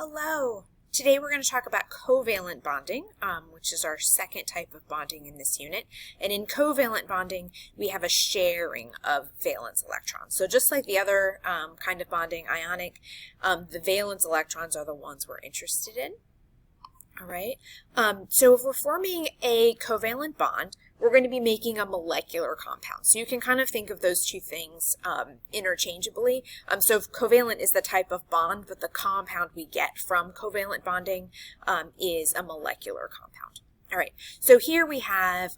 Hello! Today we're going to talk about covalent bonding, which is our second type of bonding in this unit. And in covalent bonding, we have a sharing of valence electrons. So just like the other kind of bonding, ionic, the valence electrons are the ones we're interested in. All right. So if we're forming a covalent bond, we're going to be making a molecular compound. So you can kind of think of those two things interchangeably. So covalent is the type of bond, but the compound we get from covalent bonding is a molecular compound. All right, so here we have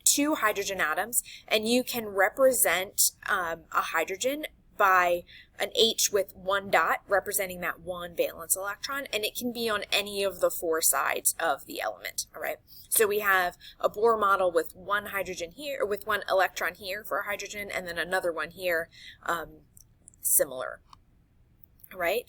two hydrogen atoms, and you can represent a hydrogen by an H with one dot representing that one valence electron, and it can be on any of the four sides of the element. All right, so we have a Bohr model with one hydrogen here, or with one electron here for a hydrogen, and then another one here, similar. Right?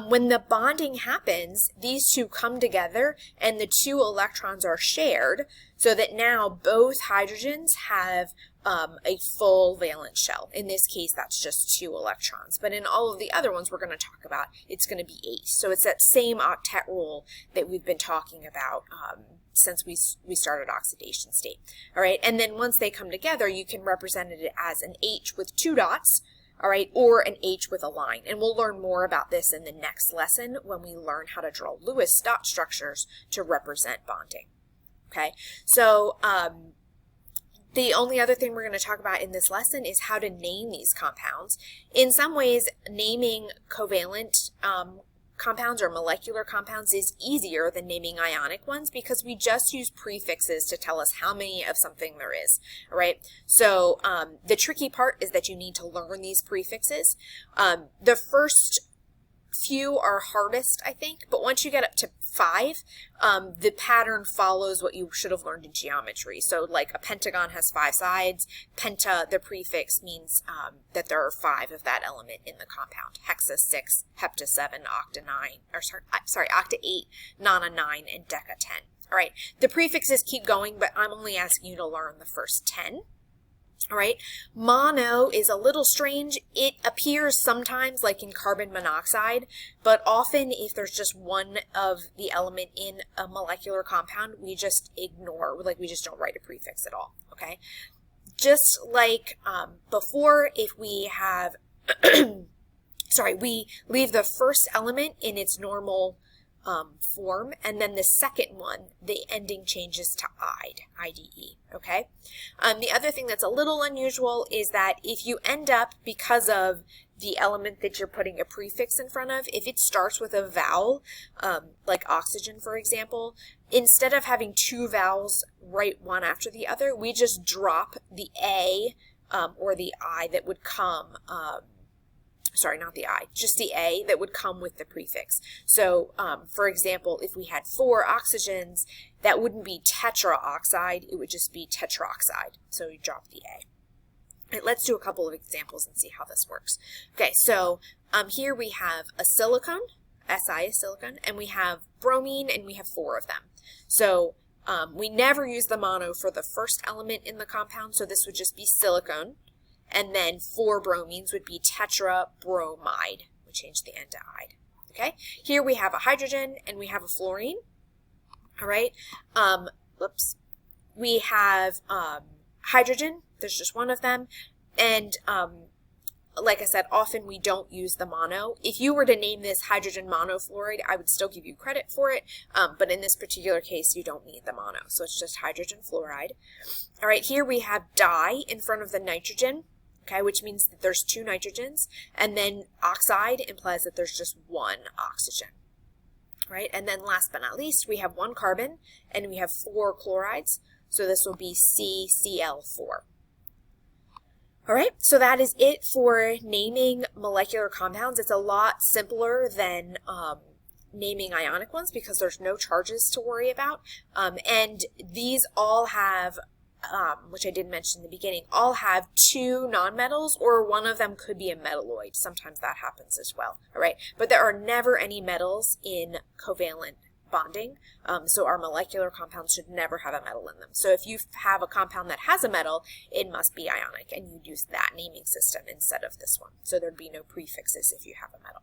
When the bonding happens, these two come together and the two electrons are shared so that now both hydrogens have a full valence shell. In this case, that's just two electrons. But in all of the other ones we're going to talk about, it's going to be 8. So it's that same octet rule that we've been talking about since we started oxidation state. All right, and then once they come together, you can represent it as an H with two dots, all right, or an H with a line. And we'll learn more about this in the next lesson when we learn how to draw Lewis dot structures to represent bonding. Okay, so the only other thing we're going to talk about in this lesson is how to name these compounds. In some ways, naming covalent compounds or molecular compounds is easier than naming ionic ones because we just use prefixes to tell us how many of something there is, all right? So the tricky part is that you need to learn these prefixes. The first few are hardest, I think, but once you get up to 5, the pattern follows what you should have learned in geometry. So like a pentagon has 5 sides. Penta, the prefix, means that there are 5 of that element in the compound. Hexa 6, hepta 7, octa 9, or sorry, octa 8, nona 9, and deca 10. All right, the prefixes keep going, but I'm only asking you to learn the first 10. All right, mono is a little strange. It appears sometimes like in carbon monoxide, but often if there's just one of the element in a molecular compound, we just ignore, like we just don't write a prefix at all, okay? Just like before, if we have, sorry, we leave the first element in its normal form, and then the second one, the ending changes to ide, I-D-E, okay? The other thing that's a little unusual is that if you end up, because of the element that you're putting a prefix in front of, if it starts with a vowel, like oxygen, for example, instead of having 2 vowels right one after the other, we just drop the A or the I that would come sorry, not the I, just the A that would come with the prefix. So, for example, if we had 4 oxygens, that wouldn't be tetraoxide, it would just be tetroxide. So we drop the A. Right, let's do a couple of examples and see how this works. Okay, so here we have a silicone, Si is silicone, and we have bromine, and we have 4 of them. So we never use the mono for the first element in the compound, so this would just be silicone. And then 4 bromines would be tetrabromide. We change the end to ide. Okay? Here we have a hydrogen and we have a fluorine. All right? Whoops. We have hydrogen. There's just one of them. And like I said, often we don't use the mono. If you were to name this hydrogen monofluoride, I would still give you credit for it. But in this particular case, you don't need the mono. So it's just hydrogen fluoride. All right, here we have di in front of the nitrogen. Okay, which means that there's 2 nitrogens, and then oxide implies that there's just 1 oxygen, right? And then last but not least, we have 1 carbon, and we have 4 chlorides, so this will be CCl4. All right, so that is it for naming molecular compounds. It's a lot simpler than naming ionic ones because there's no charges to worry about, and these all have which I did mention in the beginning, all have 2 nonmetals, or one of them could be a metalloid. Sometimes that happens as well, all right? But there are never any metals in covalent bonding, so our molecular compounds should never have a metal in them. So if you have a compound that has a metal, it must be ionic, and you'd use that naming system instead of this one. So there'd be no prefixes if you have a metal.